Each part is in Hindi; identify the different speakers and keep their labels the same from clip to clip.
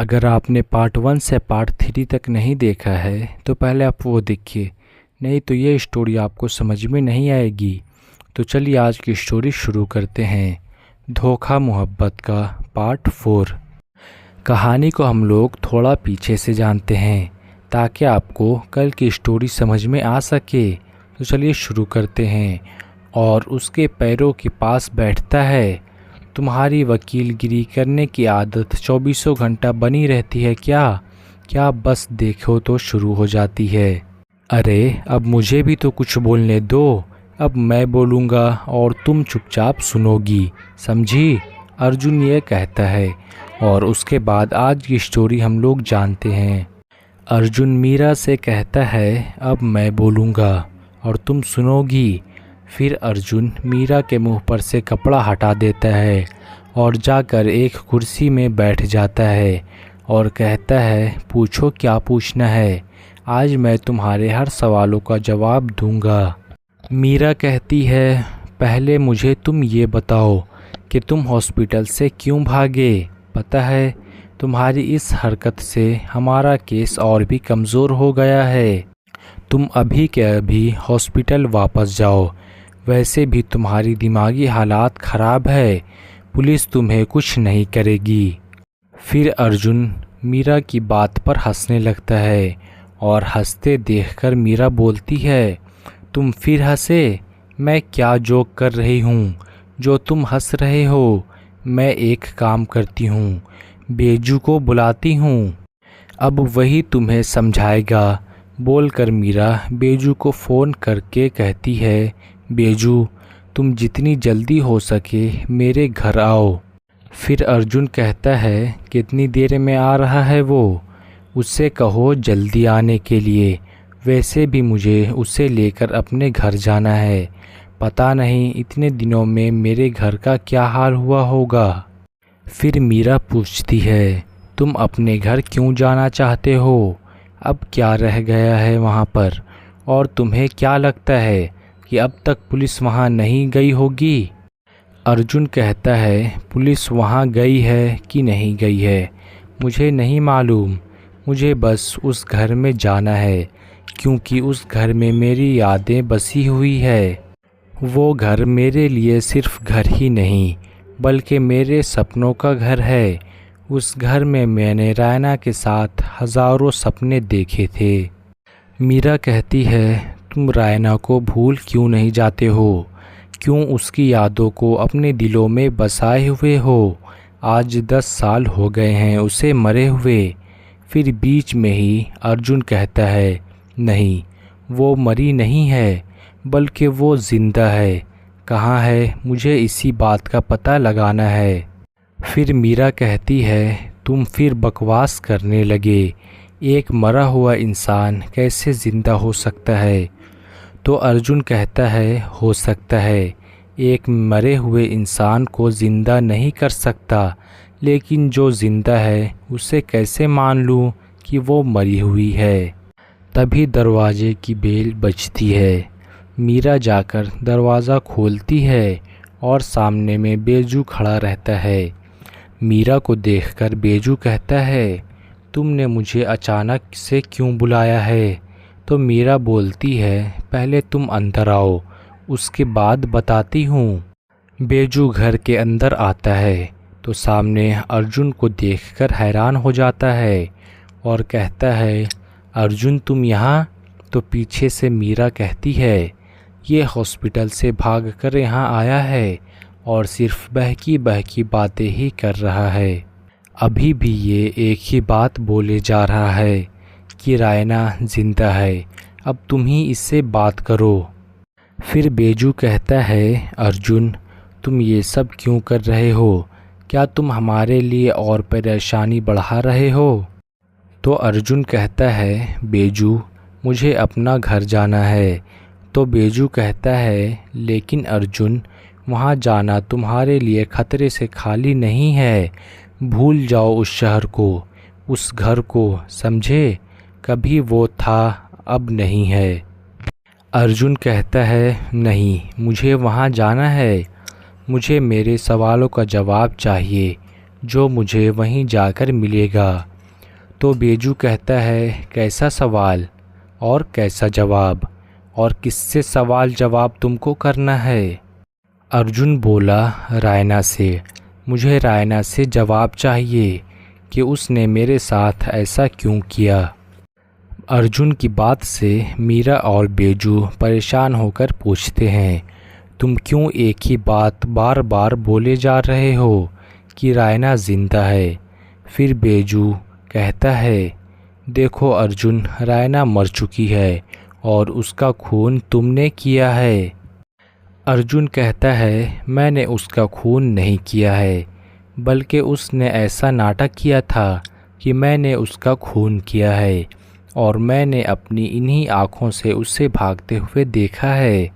Speaker 1: अगर आपने पार्ट 1 से पार्ट 3 तक नहीं देखा है तो पहले आप वो देखिए, नहीं तो ये स्टोरी आपको समझ में नहीं आएगी। तो चलिए आज की स्टोरी शुरू करते हैं। धोखा मोहब्बत का पार्ट 4। कहानी को हम लोग थोड़ा पीछे से जानते हैं ताकि आपको कल की स्टोरी समझ में आ सके। तो चलिए शुरू करते हैं। और उसके पैरों के पास बैठता है। तुम्हारी वकीलगिरी करने की आदत 24 घंटा बनी रहती है क्या बस देखो तो शुरू हो जाती है। अरे अब मुझे भी तो कुछ बोलने दो। अब मैं बोलूँगा और तुम चुपचाप सुनोगी, समझी? अर्जुन ये कहता है। और उसके बाद आज की स्टोरी हम लोग जानते हैं। अर्जुन मीरा से कहता है अब मैं बोलूँगा और तुम सुनोगी। फिर अर्जुन मीरा के मुंह पर से कपड़ा हटा देता है और जाकर एक कुर्सी में बैठ जाता है और कहता है पूछो क्या पूछना है, आज मैं तुम्हारे हर सवालों का जवाब दूंगा। मीरा कहती है पहले मुझे तुम ये बताओ कि तुम हॉस्पिटल से क्यों भागे। पता है तुम्हारी इस हरकत से हमारा केस और भी कमज़ोर हो गया है। तुम अभी के अभी हॉस्पिटल वापस जाओ। वैसे भी तुम्हारी दिमागी हालात ख़राब है, पुलिस तुम्हें कुछ नहीं करेगी। फिर अर्जुन मीरा की बात पर हंसने लगता है और हंसते देखकर मीरा बोलती है तुम फिर हंसे? मैं क्या जोक कर रही हूँ जो तुम हंस रहे हो? मैं एक काम करती हूँ, बेजू को बुलाती हूँ, अब वही तुम्हें समझाएगा। बोलकर मीरा बेजू को फ़ोन करके कहती है बेजू तुम जितनी जल्दी हो सके मेरे घर आओ। फिर अर्जुन कहता है कितनी देर में आ रहा है वो? उससे कहो जल्दी आने के लिए। वैसे भी मुझे उसे लेकर अपने घर जाना है। पता नहीं इतने दिनों में मेरे घर का क्या हाल हुआ होगा। फिर मीरा पूछती है तुम अपने घर क्यों जाना चाहते हो? अब क्या रह गया है वहाँ पर? और तुम्हें क्या लगता है कि अब तक पुलिस वहाँ नहीं गई होगी? अर्जुन कहता है पुलिस वहाँ गई है कि नहीं गई है मुझे नहीं मालूम, मुझे बस उस घर में जाना है क्योंकि उस घर में मेरी यादें बसी हुई है। वो घर मेरे लिए सिर्फ घर ही नहीं बल्कि मेरे सपनों का घर है। उस घर में मैंने रायना के साथ हज़ारों सपने देखे थे। मीरा कहती है तुम रायना को भूल क्यों नहीं जाते हो? क्यों उसकी यादों को अपने दिलों में बसाए हुए हो? आज 10 साल हो गए हैं उसे मरे हुए। फिर बीच में ही अर्जुन कहता है नहीं, वो मरी नहीं है बल्कि वो ज़िंदा है। कहाँ है? मुझे इसी बात का पता लगाना है। फिर मीरा कहती है तुम फिर बकवास करने लगे। एक मरा हुआ इंसान कैसे ज़िंदा हो सकता है? तो अर्जुन कहता है हो सकता है, एक मरे हुए इंसान को ज़िंदा नहीं कर सकता, लेकिन जो ज़िंदा है उसे कैसे मान लूँ कि वो मरी हुई है। तभी दरवाजे की बेल बजती है। मीरा जाकर दरवाज़ा खोलती है और सामने में बेजू खड़ा रहता है। मीरा को देखकर बेजू कहता है तुमने मुझे अचानक से क्यों बुलाया है? तो मीरा बोलती है पहले तुम अंदर आओ, उसके बाद बताती हूँ। बेजू घर के अंदर आता है तो सामने अर्जुन को देखकर हैरान हो जाता है और कहता है अर्जुन तुम यहाँ? तो पीछे से मीरा कहती है ये हॉस्पिटल से भागकर यहाँ आया है और सिर्फ बहकी बहकी बातें ही कर रहा है। अभी भी ये एक ही बात बोले जा रहा है कि रायना ज़िंदा है, अब तुम ही इससे बात करो। फिर बेजू कहता है अर्जुन तुम ये सब क्यों कर रहे हो? क्या तुम हमारे लिए और परेशानी बढ़ा रहे हो? तो अर्जुन कहता है बेजू मुझे अपना घर जाना है। तो बेजू कहता है लेकिन अर्जुन वहाँ जाना तुम्हारे लिए ख़तरे से खाली नहीं है। भूल जाओ उस शहर को, उस घर को, समझे? कभी वो था अब नहीं है। अर्जुन कहता है नहीं, मुझे वहाँ जाना है। मुझे मेरे सवालों का जवाब चाहिए। जो मुझे वहीं जाकर मिलेगा। तो बेजू कहता है, कैसा सवाल और कैसा जवाब, और किससे सवाल जवाब तुमको करना है? अर्जुन बोला, रायना से। मुझे रायना से जवाब चाहिए कि उसने मेरे साथ ऐसा क्यों किया। अर्जुन की बात से मीरा और बेजू परेशान होकर पूछते हैं, तुम क्यों एक ही बात बार बार बोले जा रहे हो कि रायना जिंदा है? फिर बेजू कहता है, देखो अर्जुन, रायना मर चुकी है और उसका खून तुमने किया है। अर्जुन कहता है, मैंने उसका खून नहीं किया है, बल्कि उसने ऐसा नाटक किया था कि मैंने उसका खून किया है, और मैंने अपनी इन्हीं आँखों से उसे भागते हुए देखा है।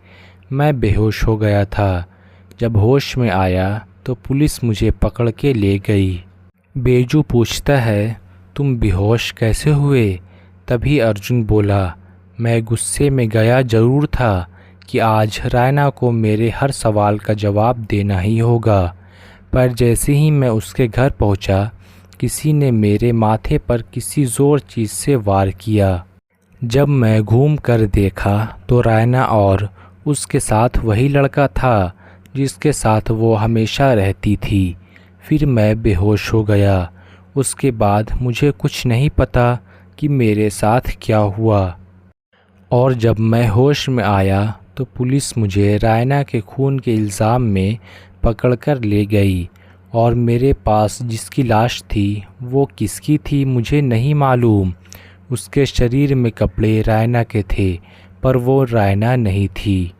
Speaker 1: मैं बेहोश हो गया था। जब होश में आया तो पुलिस मुझे पकड़ के ले गई। बेजू पूछता है, तुम बेहोश कैसे हुए? तभी अर्जुन बोला, मैं गुस्से में गया ज़रूर था कि आज रायना को मेरे हर सवाल का जवाब देना ही होगा, पर जैसे ही मैं उसके घर पहुंचा, किसी ने मेरे माथे पर किसी ज़ोर चीज़ से वार किया। जब मैं घूम कर देखा तो रायना और उसके साथ वही लड़का था जिसके साथ वो हमेशा रहती थी। फिर मैं बेहोश हो गया। उसके बाद मुझे कुछ नहीं पता कि मेरे साथ क्या हुआ, और जब मैं होश में आया तो पुलिस मुझे रायना के खून के इल्ज़ाम में पकड़कर ले गई, और मेरे पास जिसकी लाश थी वो किसकी थी मुझे नहीं मालूम। उसके शरीर में कपड़े रायना के थे, पर वो रायना नहीं थी।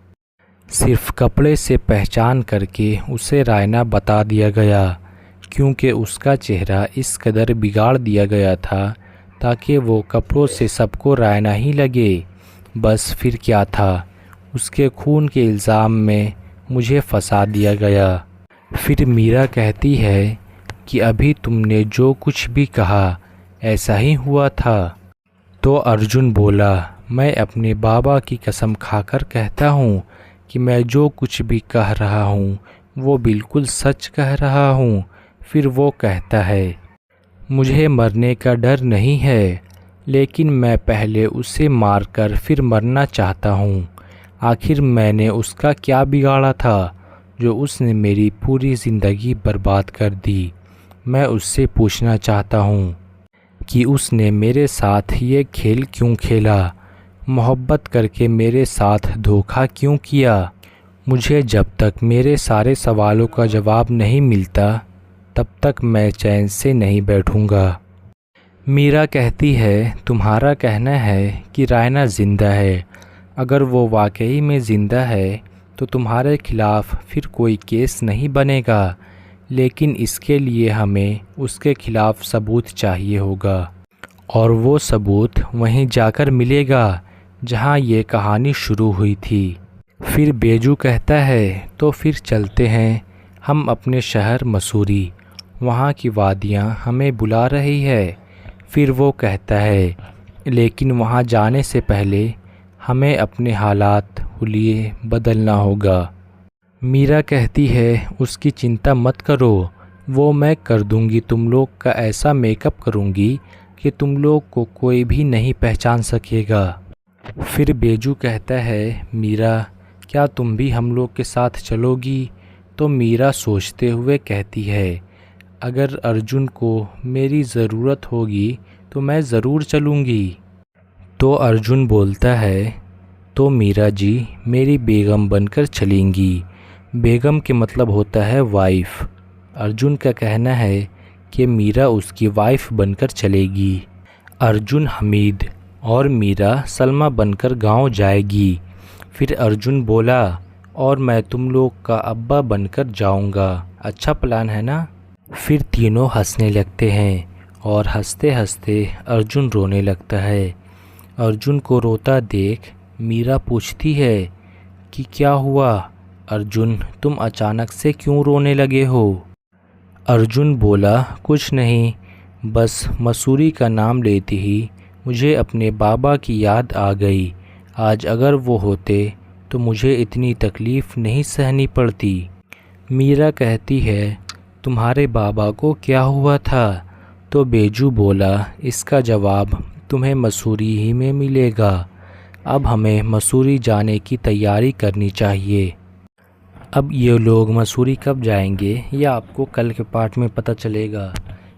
Speaker 1: सिर्फ कपड़े से पहचान करके उसे रायना बता दिया गया, क्योंकि उसका चेहरा इस कदर बिगाड़ दिया गया था ताकि वो कपड़ों से सबको रायना ही लगे। बस फिर क्या था, उसके खून के इल्ज़ाम में मुझे फंसा दिया गया। फिर मीरा कहती है कि अभी तुमने जो कुछ भी कहा ऐसा ही हुआ था। तो अर्जुन बोला, मैं अपने बाबा की कसम खाकर कहता हूँ कि मैं जो कुछ भी कह रहा हूँ वो बिल्कुल सच कह रहा हूँ। फिर वो कहता है, मुझे मरने का डर नहीं है, लेकिन मैं पहले उसे मारकर फिर मरना चाहता हूँ। आखिर मैंने उसका क्या बिगाड़ा था जो उसने मेरी पूरी ज़िंदगी बर्बाद कर दी। मैं उससे पूछना चाहता हूँ कि उसने मेरे साथ ये खेल क्यों खेला, मोहब्बत करके मेरे साथ धोखा क्यों किया। मुझे जब तक मेरे सारे सवालों का जवाब नहीं मिलता तब तक मैं चैन से नहीं बैठूंगा। मीरा कहती है, तुम्हारा कहना है कि रायना ज़िंदा है। अगर वो वाकई में ज़िंदा है तो तुम्हारे खिलाफ़ फिर कोई केस नहीं बनेगा, लेकिन इसके लिए हमें उसके खिलाफ़ सबूत चाहिए होगा, और वो सबूत वहीं जाकर मिलेगा जहां ये कहानी शुरू हुई थी। फिर बेजू कहता है, तो फिर चलते हैं हम अपने शहर मसूरी, वहाँ की वादियाँ हमें बुला रही है। फिर वो कहता है, लेकिन वहाँ जाने से पहले हमें अपने हालात हुलिये बदलना होगा। मीरा कहती है, उसकी चिंता मत करो, वो मैं कर दूंगी। तुम लोग का ऐसा मेकअप करूंगी कि तुम लोग को कोई भी नहीं पहचान सकेगा। फिर बेजू कहता है, मीरा क्या तुम भी हम लोग के साथ चलोगी? तो मीरा सोचते हुए कहती है, अगर अर्जुन को मेरी ज़रूरत होगी तो मैं ज़रूर चलूँगी। तो अर्जुन बोलता है, तो मीरा जी मेरी बेगम बनकर चलेंगी। बेगम के मतलब होता है वाइफ़। अर्जुन का कहना है कि मीरा उसकी वाइफ़ बनकर चलेगी। अर्जुन हमीद और मीरा सलमा बनकर गांव जाएगी। फिर अर्जुन बोला, और मैं तुम लोग का अब्बा बनकर जाऊंगा। अच्छा प्लान है ना? फिर तीनों हंसने लगते हैं, और हंसते हंसते अर्जुन रोने लगता है। अर्जुन को रोता देख मीरा पूछती है कि क्या हुआ अर्जुन, तुम अचानक से क्यों रोने लगे हो? अर्जुन बोला, कुछ नहीं, बस मसूरी का नाम लेते ही मुझे अपने बाबा की याद आ गई। आज अगर वो होते तो मुझे इतनी तकलीफ़ नहीं सहनी पड़ती। मीरा कहती है, तुम्हारे बाबा को क्या हुआ था? तो बेजू बोला, इसका जवाब तुम्हें मसूरी ही में मिलेगा। अब हमें मसूरी जाने की तैयारी करनी चाहिए। अब ये लोग मसूरी कब जाएंगे यह आपको कल के पार्ट में पता चलेगा।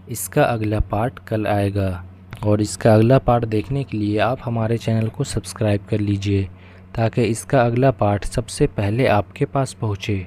Speaker 1: इसका अगला पार्ट कल आएगा और इसका अगला पार्ट देखने के लिए आप हमारे चैनल को सब्सक्राइब कर लीजिए ताकि इसका अगला पार्ट सबसे पहले आपके पास पहुँचे।